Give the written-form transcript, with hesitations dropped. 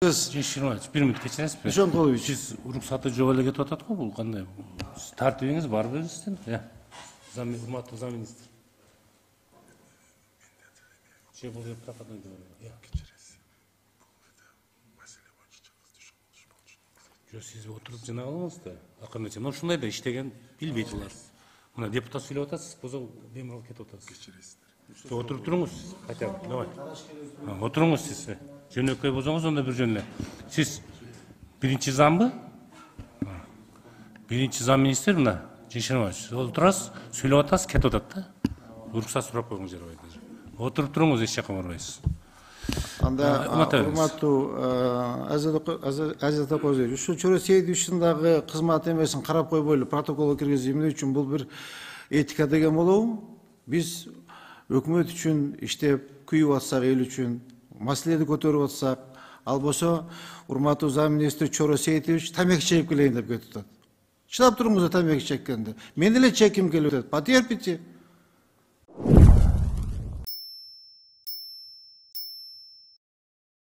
Bir minut geçersiniz mi? Ишонкулович. Siz уруксаты жок эле кетип атат го, бул кандай? Тартибиңиз бар белесиздер? Урматтуу зам министр. Бул депутаттардан жок, сиз отуруп жана алыңыз да. Акырынча, мына ушундай да иштеген билбейт улар. Мына депутат сүйлөп атасыз, бозо беморал кетип атасыз. Отуруп туруңуз, хотя бы, давай. Отуруңуз сиз. Жөнөкөй болсоңуз онда бир жөн эле. Сиз биринчи замбы? Биринчи зам министр мына Жешенович. Отурасыз, сүйлөп атасыз, кетип атат да. Уруксат сурап койгуңуз жарабайт. Отуруп туруңуз, эч жака барбайсыз. Анда урматтуу Азат Акозович, ушу Чоросеевич ушундагы кызмат эмесин карап койбойлу протоколго киргизип эмне үчүн бул бир этика деген болобу? Биз өкмөт үчүн иштеп, күйүп атсак, эл үчүн маселени көтөрүп атсак, ал болсо урматтуу зам министр Чоросеевич тамеки чегип келейин деп кетип атат. Чыдап туруңуз тамеки чеккенде. Мен эле чекким келип атат. Потерпите.